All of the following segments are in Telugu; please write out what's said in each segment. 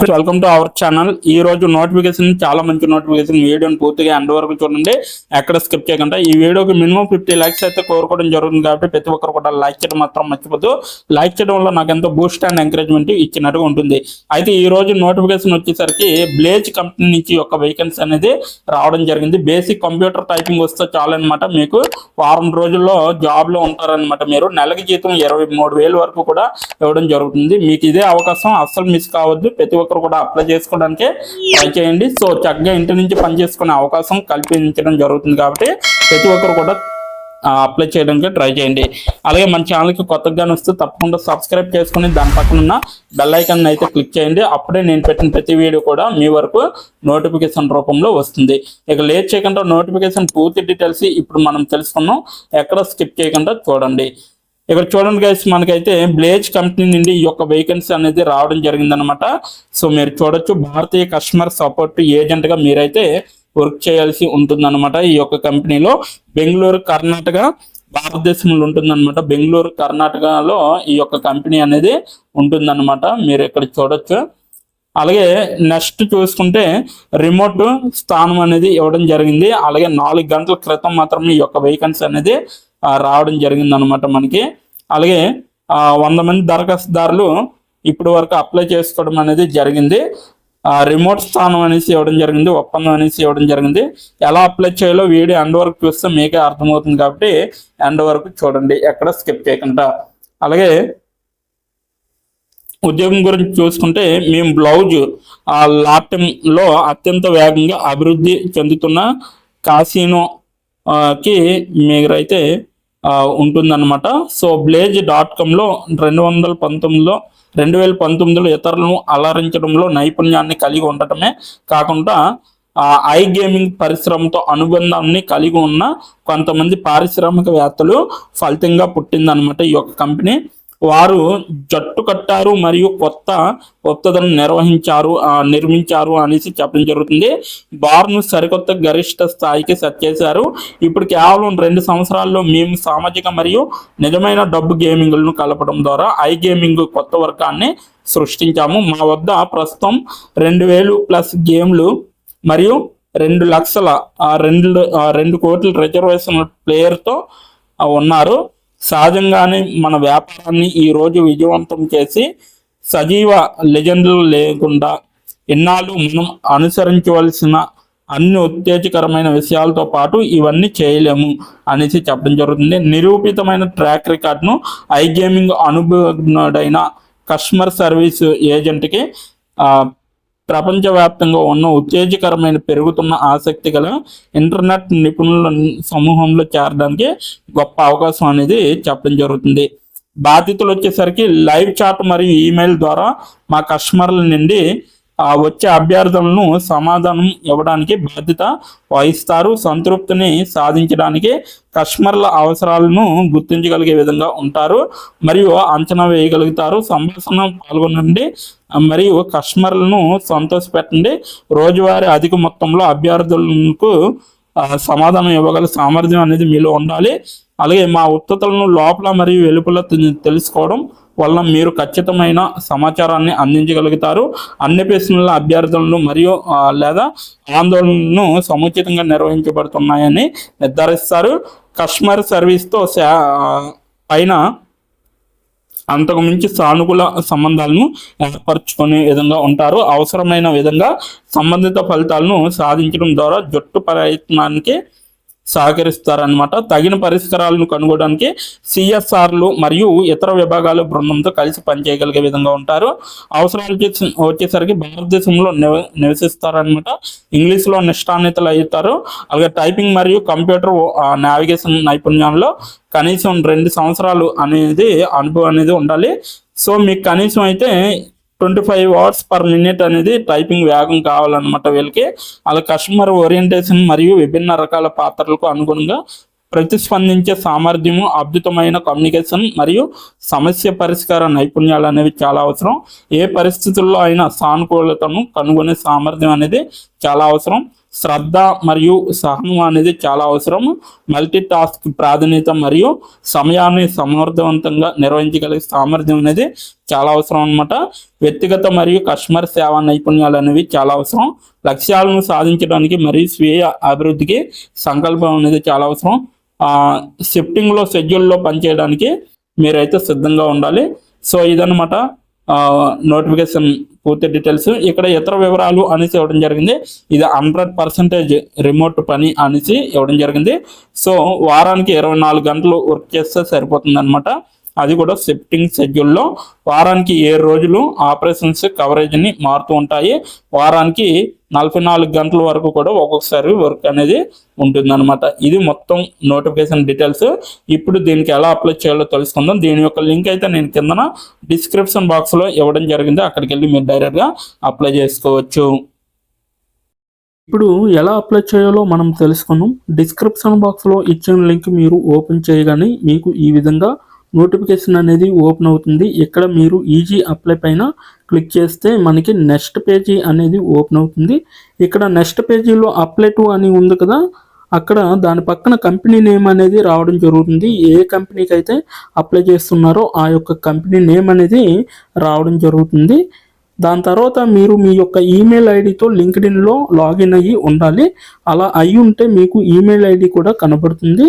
Welcome to our channel. ఈ రోజు నోటిఫికేషన్ చాలా మంచి నోటిఫికేషన్. వీడియోని పూర్తిగా ఎండ్ వరకు చూడండి, ఎక్కడ స్కిప్ చేయకుండా. ఈ వీడియోకి మినిమం 50 లైక్స్ అయితే కోరుకోవడం జరుగుతుంది కాబట్టి ప్రతి ఒక్కరు కూడా లైక్ చేయడం మాత్రం మర్చిపోద్దు. లైక్ చేయడం వల్ల నాకు ఎంతో బూస్ట్ అండ్ ఎంకరేజ్మెంట్ ఇచ్చినట్టుగా ఉంటుంది. అయితే ఈ రోజు నోటిఫికేషన్ వచ్చేసరికి బ్లేజ్ కంపెనీ నుంచి ఒక వేకెన్సీ అనేది రావడం జరిగింది. బేసిక్ కంప్యూటర్ టైపింగ్ వస్తే చాలన్నమాట. మీకు వారం రోజుల్లో జాబ్ లో ఉంటారనమాట. మీరు నెలకి జీతం 23,000 వరకు కూడా ఇవ్వడం జరుగుతుంది. మీకు ఇదే అవకాశం, అస్సలు మిస్ కావద్దు. ప్రతి ఒక్కరు కూడా అప్లై చేసుకోవడానికి ట్రై చేయండి. సో చక్కగా ఇంటి నుంచి పని చేసుకునే అవకాశం కల్పించడం జరుగుతుంది కాబట్టి ప్రతి ఒక్కరు కూడా అప్లై చేయడానికి ట్రై చేయండి. అలాగే మన ఛానల్కి కొత్తగా వస్తే తప్పకుండా సబ్స్క్రైబ్ చేసుకుని దాని పక్కన ఉన్న బెల్ ఐకాన్ అయితే క్లిక్ చేయండి. అప్పుడే నేను పెట్టిన ప్రతి వీడియో కూడా మీ వరకు నోటిఫికేషన్ రూపంలో వస్తుంది. ఇక లేట్ చేయకుండా నోటిఫికేషన్ పూర్తి డీటెయిల్స్ ఇప్పుడు మనం తెలుసుకున్నాం. ఎక్కడ స్కిప్ చేయకుండా చూడండి. ఇక్కడ చూడండి గైస్, మనకైతే బ్లేజ్ కంపెనీ నుండి ఈ యొక్క వేకెన్సీ అనేది రావడం జరిగిందనమాట. సో మీరు చూడొచ్చు, భారతీయ కస్టమర్ సపోర్ట్ ఏజెంట్ గా మీరైతే వర్క్ చేయాల్సి ఉంటుందన్నమాట. ఈ యొక్క కంపెనీలో బెంగళూరు కర్ణాటక భారతదేశంలో ఉంటుందన్నమాట. బెంగళూరు కర్ణాటకలో ఈ యొక్క కంపెనీ అనేది ఉంటుందన్నమాట. మీరు ఇక్కడ చూడొచ్చు. అలాగే నెక్స్ట్ చూసుకుంటే రిమోట్ స్థానం అనేది ఇవ్వడం జరిగింది. అలాగే 4 గంటల క్రితం మాత్రమే ఈ యొక్క వేకెన్సీ అనేది రావడం జరిగింది అనమాట మనకి. అలాగే 100 మంది దరఖాస్తుదారులు ఇప్పటి వరకు అప్లై చేసుకోవడం అనేది జరిగింది. రిమోట్ స్థానం అనేసి ఇవ్వడం జరిగింది, ఒప్పందం అనేసి ఇవ్వడం జరిగింది. ఎలా అప్లై చేయాలో వీడియో ఎండ్ వరకు చూస్తే మీకే అర్థమవుతుంది కాబట్టి ఎండ్ వరకు చూడండి, ఎక్కడ స్కిప్ చేయకుండా. అలాగే ఉద్యోగం గురించి చూసుకుంటే, మేము బ్లౌజ్ లాటంలో అత్యంత వేగంగా అభివృద్ధి చెందుతున్న కాసినోకి మీరైతే ఉంటుందన్నమాట. సో బ్లేజ్.comలో 2019లో ఇతరులను అలరించడంలో నైపుణ్యాన్ని కలిగి ఉండటమే కాకుండా ఐ గేమింగ్ పరిశ్రమతో అనుబంధాన్ని కలిగి ఉన్న కొంతమంది పారిశ్రామికవేత్తలు ఫలితంగా పుట్టిందనమాట ఈ యొక్క కంపెనీ. వారు జట్టు కట్టారు మరియు కొత్త కొత్తదను నిర్మించారు అనేసి చెప్పడం జరుగుతుంది. బార్ను సరికొత్త గరిష్ట స్థాయికి సెట్ చేశారు. ఇప్పుడు కేవలం 2 సంవత్సరాల్లో మేము సామాజిక మరియు నిజమైన డబ్బు గేమింగ్లను కలపడం ద్వారా ఐ గేమింగ్ కొత్త వర్గాన్ని సృష్టించాము. మా వద్ద ప్రస్తుతం 2,000+ గేమ్లు మరియు 2 లక్షల 2 కోట్ల రిజర్వేషన్ ప్లేయర్తో ఉన్నారు. సహజంగానే మన వ్యాపారాన్ని ఈరోజు విజయవంతం చేసి సజీవ లెజెండ్లు లేకుండా ఇన్నాళ్ళు మనం అనుసరించవలసిన అన్ని ఉత్తేజకరమైన విషయాలతో పాటు ఇవన్నీ చేయలేము అనేసి చెప్పడం జరుగుతుంది. నిరూపితమైన ట్రాక్ రికార్డును ఐ గేమింగ్ అనుభవజ్ఞుడైన కస్టమర్ సర్వీస్ ఏజెంట్కి ప్రపంచవ్యాప్తంగా ఉన్న ఉత్తేజకరమైన పెరుగుతున్న ఆసక్తి గల ఇంటర్నెట్ నిపుణుల సమూహంలో చేరడానికి గొప్ప అవకాశం అనేది చెప్పడం జరుగుతుంది. బాధ్యతలు వచ్చేసరికి లైవ్ చాట్ మరియు ఈమెయిల్ ద్వారా మా కస్టమర్ల నుండి వచ్చే అభ్యర్థులను సమాధానం ఇవ్వడానికి బాధ్యత వహిస్తారు. సంతృప్తిని సాధించడానికి కస్టమర్ల అవసరాలను గుర్తించగలిగే విధంగా ఉంటారు మరియు అంచనా వేయగలుగుతారు. సంభాషణ పాల్గొనండి మరియు కస్టమర్లను సంతోషపెట్టండి. రోజువారీ అధిక మొత్తంలో అభ్యర్థులకు సమాధానం ఇవ్వగల సామర్థ్యం అనేది మీలో ఉండాలి. అలాగే మా ఉత్పత్తులను లోపల మరియు వెలుపల తెలుసుకోవడం వల్ల మీరు ఖచ్చితమైన సమాచారాన్ని అందించగలుగుతారు. అన్ని ప్రశ్నల అభ్యర్థనలు మరియు లేదా ఆందోళనలను సముచితంగా నిర్వహించబడుతున్నాయని నిర్ధారిస్తారు. కస్టమర్ సర్వీస్తో పైన అంతకు మించి సానుకూల సంబంధాలను ఏర్పరచుకునే విధంగా ఉంటారు. అవసరమైన విధంగా సంబంధిత ఫలితాలను సాధించడం ద్వారా జట్టు ప్రయత్నానికి సహకరిస్తారనమాట. తగిన పరిష్కారాలను కనుగొనడానికి సిఎస్ఆర్లు మరియు ఇతర విభాగాల బృందంతో కలిసి పనిచేయగలిగే విధంగా ఉంటారు. అవసరాలు వచ్చేసరికి భారతదేశంలో నివసిస్తారనమాట. ఇంగ్లీష్లో నిష్ణాతులు అవుతారు. అలాగే టైపింగ్ మరియు కంప్యూటర్ నావిగేషన్ నైపుణ్యంలో కనీసం 2 సంవత్సరాలు అనేది అనుభవం అనేది ఉండాలి. సో మీకు కనీసం అయితే 25 words/minute అనేది టైపింగ్ వేగం కావాలన్నమాట వీళ్ళకి. అలా కస్టమర్ ఓరియంటేషన్ మరియు విభిన్న రకాల పాత్రలకు అనుగుణంగా ప్రతిస్పందించే సామర్థ్యము, అద్భుతమైన కమ్యూనికేషన్ మరియు సమస్య పరిష్కార నైపుణ్యాలు అనేవి చాలా అవసరం. ఏ పరిస్థితుల్లో అయినా సానుకూలతను కనుగొనే సామర్థ్యం అనేది చాలా అవసరం. శ్రద్ధ మరియు సహనం అనేది చాలా అవసరం. మల్టీ టాస్క్ ప్రాధాన్యత మరియు సమయాన్ని సమర్థవంతంగా నిర్వహించగలిగే సామర్థ్యం అనేది చాలా అవసరం అన్నమాట. వ్యక్తిగత మరియు కస్టమర్ సేవా నైపుణ్యాలు అనేవి చాలా అవసరం. లక్ష్యాలను సాధించడానికి మరియు స్వీయ అభివృద్ధికి సంకల్పం అనేది చాలా అవసరం. షిఫ్టింగ్లో షెడ్యూల్లో పనిచేయడానికి మీరైతే సిద్ధంగా ఉండాలి. సో ఇదన్నమాట నోటిఫికేషన్ పూర్తి డీటెయిల్స్. ఇక్కడ ఇతర వివరాలు అనేసి ఇవ్వడం జరిగింది. ఇది 100% రిమోట్ పని అనేసి ఇవ్వడం జరిగింది. సో వారానికి 24 గంటలు వర్క్ చేస్తే సరిపోతుంది అనమాట. అది కూడా షిఫ్టింగ్ షెడ్యూల్లో వారానికి 7 రోజులు ఆపరేషన్స్ కవరేజ్ని మారుతూ ఉంటాయి. వారానికి 44 గంటల వరకు కూడా ఒక్కొక్కసారి వర్క్ అనేది ఉంటుందన్నమాట. ఇది మొత్తం నోటిఫికేషన్ డీటెయిల్స్. ఇప్పుడు దీనికి ఎలా అప్లై చేయాలో తెలుసుకుందాం. దీని యొక్క లింక్ అయితే నేను కిందన డిస్క్రిప్షన్ బాక్స్లో ఇవ్వడం జరిగింది. అక్కడికి వెళ్ళి మీరు డైరెక్ట్గా అప్లై చేసుకోవచ్చు. ఇప్పుడు ఎలా అప్లై చేయాలో మనం తెలుసుకున్నాం. డిస్క్రిప్షన్ బాక్స్లో ఇచ్చిన లింక్ మీరు ఓపెన్ చేయగానే మీకు ఈ విధంగా నోటిఫికేషన్ అనేది ఓపెన్ అవుతుంది. ఇక్కడ మీరు ఈజీ అప్లై పైన క్లిక్ చేస్తే మనకి నెక్స్ట్ పేజీ అనేది ఓపెన్ అవుతుంది. ఇక్కడ నెక్స్ట్ పేజీలో అప్లై టు అని ఉంది కదా, అక్కడ దాని పక్కన కంపెనీ నేమ్ అనేది రావడం జరుగుతుంది. ఏ కంపెనీకి అయితే అప్లై చేస్తున్నారో ఆ యొక్క కంపెనీ నేమ్ అనేది రావడం జరుగుతుంది. దాని తర్వాత మీరు మీ యొక్క ఈమెయిల్ ఐడితో లింక్డ్ఇన్లో లాగిన్ అయ్యి ఉండాలి. అలా అయ్యి ఉంటే మీకు ఈమెయిల్ ఐడి కూడా కనబడుతుంది.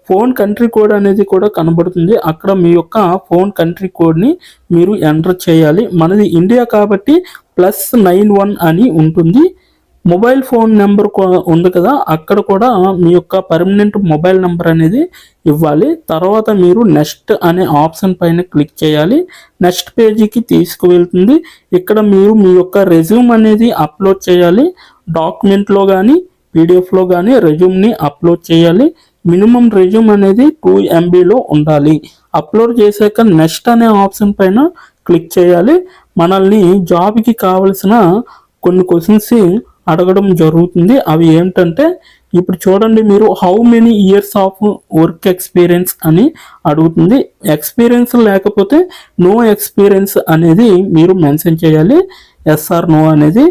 ఫోన్ కంట్రీ కోడ్ అనేది కూడా కనబడుతుంది. అక్కడ మీ యొక్క ఫోన్ కంట్రీ కోడ్ని మీరు ఎంటర్ చేయాలి. మనది ఇండియా కాబట్టి +91 అని ఉంటుంది. మొబైల్ ఫోన్ నెంబర్ ఉంది కదా, అక్కడ కూడా మీ యొక్క పర్మనెంట్ మొబైల్ నెంబర్ అనేది ఇవ్వాలి. తర్వాత మీరు నెక్స్ట్ అనే ఆప్షన్ పైన క్లిక్ చేయాలి. నెక్స్ట్ పేజీకి తీసుకువెళ్తుంది. ఇక్కడ మీరు మీ యొక్క రెజ్యూమ్ అనేది అప్లోడ్ చేయాలి. డాక్యుమెంట్లో కానీ పీడిఎఫ్లో కానీ రెజ్యూమ్ని అప్లోడ్ చేయాలి. మినిమం రెజ్యూమ్ అనేది 2 MBలో ఉండాలి. అప్లోడ్ చేశాక నెక్స్ట్ అనే ఆప్షన్ పైన క్లిక్ చేయాలి. మనల్ని జాబ్కి కావలసిన కొన్ని క్వశ్చన్స్ అడగడం జరుగుతుంది. అవి ఏంటంటే ఇప్పుడు చూడండి, మీరు how many years of work experience అని అడుగుతుంది. ఎక్స్పీరియన్స్ లేకపోతే నో ఎక్స్పీరియన్స్ అనేది మీరు మెన్షన్ చేయాలి. ఎస్ ఆర్ నో అనేది.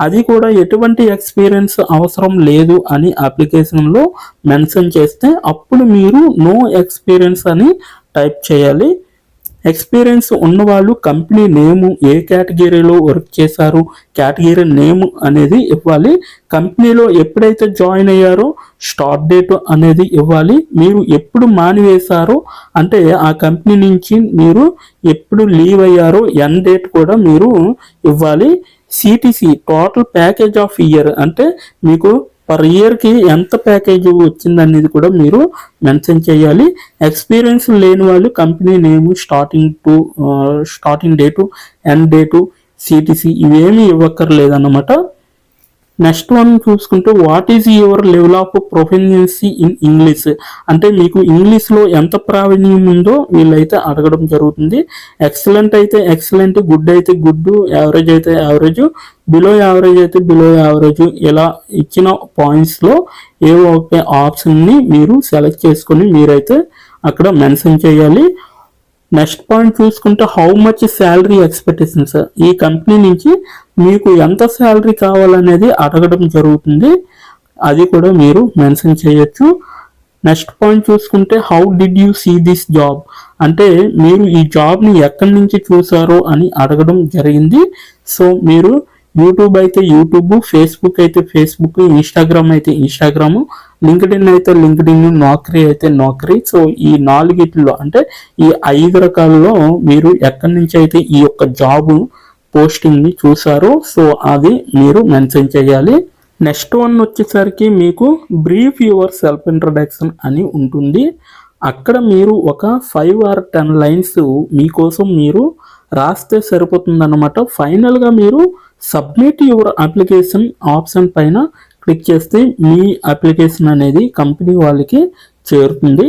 అది కూడా ఎటువంటి ఎక్స్పీరియన్స్ అవసరం లేదు అని అప్లికేషన్లో మెన్షన్ చేస్తే అప్పుడు మీరు నో ఎక్స్పీరియన్స్ అని టైప్ చేయాలి. ఎక్స్పీరియన్స్ ఉన్నవాళ్ళు కంపెనీ నేము, ఏ కేటగిరీలో వర్క్ చేశారు, కేటగిరీ నేమ్ అనేది ఇవ్వాలి. కంపెనీలో ఎప్పుడైతే జాయిన్ అయ్యారో స్టార్ట్ డేట్ అనేది ఇవ్వాలి. మీరు ఎప్పుడు మానివేశారో అంటే ఆ కంపెనీ నుంచి మీరు ఎప్పుడు లీవ్ అయ్యారో ఎండ్ డేట్ కూడా మీరు ఇవ్వాలి. CTC total package of year అంటే మీకు పర్ ఇయర్కి ఎంత ప్యాకేజ్ వచ్చిందనేది కూడా మీరు మెన్షన్ చేయాలి. ఎక్స్పీరియన్స్ లేని వాళ్ళు company name, starting date, end date, CTC ఇవేమీ ఇవ్వక్కర్లేదన్నమాట. నెక్స్ట్ వన్ చూసుకుంటే what is your level of proficiency in English అంటే మీకు ఇంగ్లీష్లో ఎంత ప్రావీణ్యం ఉందో వీళ్ళైతే అడగడం జరుగుతుంది. ఎక్సలెంట్ అయితే ఎక్సలెంట్, గుడ్ అయితే గుడ్, యావరేజ్ అయితే యావరేజ్, బిలో యావరేజ్ అయితే బిలో యావరేజ్, ఇలా ఇచ్చిన పాయింట్స్లో ఏవో ఒక ఆప్షన్ని మీరు సెలెక్ట్ చేసుకొని మీరైతే అక్కడ మెన్షన్ చేయాలి. నెక్స్ట్ పాయింట్ చూసుకుంటే హౌ మచ్ శాలరీ ఎక్స్పెక్టేషన్స్, ఈ కంపెనీ నుంచి మీకు ఎంత శాలరీ కావాలనేది అడగడం జరుగుతుంది. అది కూడా మీరు మెన్షన్ చేయొచ్చు. నెక్స్ట్ పాయింట్ చూసుకుంటే how did you see this job అంటే మీరు ఈ జాబ్ని ఎక్కడి నుంచి చూసారో అని అడగడం జరిగింది. సో మీరు యూట్యూబ్ అయితే యూట్యూబ్, ఫేస్బుక్ అయితే ఫేస్బుక్, ఇన్స్టాగ్రామ్ అయితే ఇన్స్టాగ్రామ్, లింక్డ్ఇన్ అయితే లింక్డ్ఇన్, నౌకరీ అయితే నౌకరీ. సో ఈ 4 అంటే ఈ 5 రకాలలో మీరు ఎక్కడి నుంచి అయితే ఈ యొక్క జాబ్ పోస్టింగ్ని చూసారో సో అది మీరు మెన్షన్ చేయాలి. నెక్స్ట్ వన్ వచ్చేసరికి మీకు బ్రీఫ్ యువర్ సెల్ఫ్ ఇంట్రడక్షన్ అని ఉంటుంది. అక్కడ మీరు ఒక 5 or 10 లైన్స్ మీకోసం మీరు రాస్తే సరిపోతుందన్నమాట. ఫైనల్గా మీరు సబ్మిట్ యువర్ అప్లికేషన్ ఆప్షన్ పైన క్లిక్ చేస్తే మీ అప్లికేషన్ అనేది కంపెనీ వాళ్ళకి చేరుతుంది.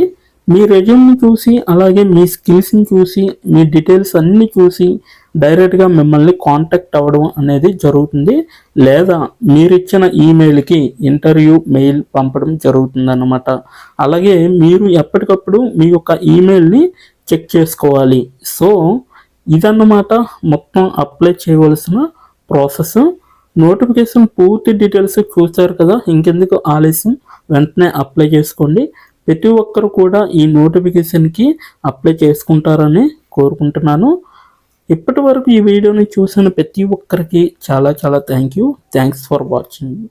మీ రెజ్యూమ్ని చూసి అలాగే మీ స్కిల్స్ని చూసి మీ డీటెయిల్స్ అన్నీ చూసి డైరెక్ట్గా మిమ్మల్ని కాంటాక్ట్ అవ్వడం అనేది జరుగుతుంది. లేదా మీరిచ్చిన ఈమెయిల్కి ఇంటర్వ్యూ మెయిల్ పంపడం జరుగుతుందన్నమాట. అలాగే మీరు ఎప్పటికప్పుడు మీ యొక్క ఈమెయిల్ని చెక్ చేసుకోవాలి. సో ఇదన్నమాట మొత్తం అప్లై చేయవలసిన ప్రాసెస్. నోటిఫికేషన్ పూర్తి డీటెయిల్స్ చూస్తారు కదా, ఇంకెందుకు ఆలస్యం, వెంటనే అప్లై చేసుకోండి. ప్రతి ఒక్కరు కూడా ఈ నోటిఫికేషన్కి అప్లై చేసుకుంటారని కోరుకుంటున్నాను. ఇప్పటి వరకు ఈ వీడియోని చూసిన ప్రతి ఒక్కరికి చాలా చాలా థ్యాంక్స్ ఫర్ వాచింగ్.